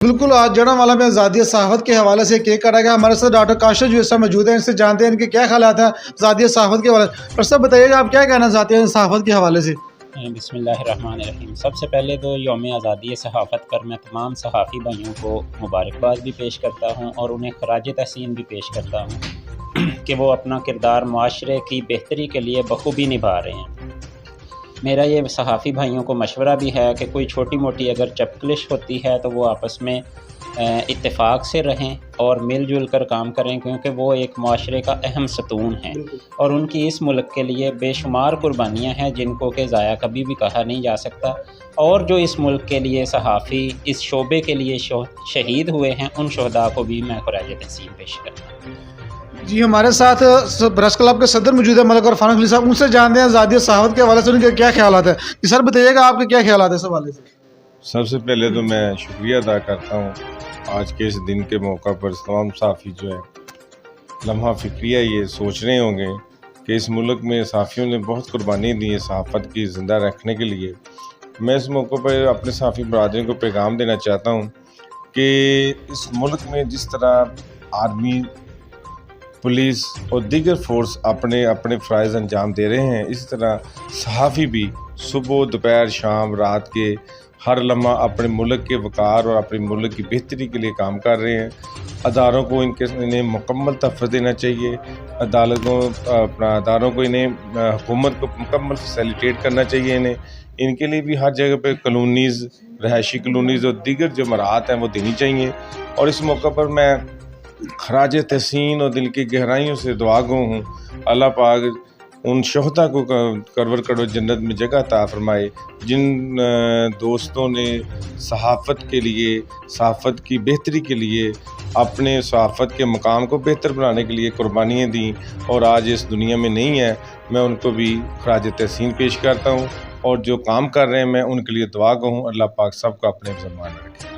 बिल्कुल, आज जड़ांवाला में आज़ादी सहाफ़त के हवाले से केक काटा गया। हमारे साथ डॉक्टर काशिफ़ जो इस समय मौजूद हैं, इनसे जानते हैं इनके क्या ख़यालात हैं आज़ादी सहाफ़त के हवाले से। डॉक्टर साहब बताइएगा, आप क्या कहना चाहते हैं सहाफ़त के हवाले से? बिस्मिल्लाहिर्रहमानिर्रहीम। सबसे पहले तो यौम आज़ादी सहाफ़त पर मैं तमाम सहाफ़ी भाइयों को मुबारकबाद भी पेश करता हूँ और उन्हें ख़राज तहसीन भी पेश करता हूँ कि वो अपना किरदार मुआशरे की बेहतरी के लिए बखूबी निभा रहे हैं। मेरा ये सहाफ़ी भाइयों को मशवरा भी है कि कोई छोटी मोटी अगर चपकलिश होती है तो वो आपस में इत्तेफाक से रहें और मिलजुल कर काम करें, क्योंकि वो एक माशरे का अहम सतून है और उनकी इस मुल्क के लिए बेशुमार कुर्बानियाँ हैं जिनको कि ज़ाया कभी भी कहा नहीं जा सकता। और जो इस मुल्क के लिए सहाफ़ी इस शोबे के लिए शहीद हुए हैं, उन शहदा को भी मैं ख़राज तहसीन पेश करता हूँ। जी, हमारे साथ प्रेस क्लब के सदर मौजूद है मलिक और फारूक अली साहब, उनसे जानते हैं आज़ादी सहाफ़त के हवाले से उनके क्या ख्यालात हैं। जी सर, बताइएगा आपके क्या ख्यालात हैं इस हवाले से? सबसे पहले तो मैं शुक्रिया अदा करता हूँ आज के इस दिन के मौका पर तमाम सहाफ़ी जो है लम्हा फ़िक्रिया ये सोच रहे होंगे कि इस मुल्क में सहाफ़ियों ने बहुत कुर्बानी दी है सहाफ़त की ज़िंदा रखने के लिए। मैं इस मौके पर अपने सहाफ़ी बरादरी को पैगाम देना चाहता हूँ कि इस मुल्क में जिस तरह आर्मी, पुलिस और दीगर फोर्स अपने अपने फ़राइज़ अंजाम दे रहे हैं, इसी तरह सहाफ़ी भी सुबह, दोपहर, शाम, रात के हर लम्हा अपने मुल्क के वक़ार और अपने मुल्क की बेहतरी के लिए काम कर रहे हैं। अदारों को इन्हें मुकम्मल तहफ़्फ़ुज़ देना चाहिए। अदारों को इन्हें हुकूमत को मुकम्मल फैसिलिटेट करना चाहिए। इनके लिए भी हर जगह पे कॉलोनीज़, रहायशी कॉलोनीज़ और दीगर जो मराहत हैं वो देनी चाहिए। और इस मौके पर मैं ख़राज तहसीन और दिल की गहराइयों से दुआ गो हूँ, अल्लाह पाक उन शहदा को करवर करो जन्नत में जगह अता फरमाए जिन दोस्तों ने सहाफ़त के लिए, सहाफ़त की बेहतरी के लिए, अपने सहाफ़त के मकाम को बेहतर बनाने के लिए कुर्बानियाँ दी और आज इस दुनिया में नहीं है। मैं उनको भी ख़राज तहसीन पेश करता हूँ और जो काम कर रहे हैं मैं उनके लिए दुआ गो हूँ। अल्लाह पाक सबको अपने ज़मान रखे।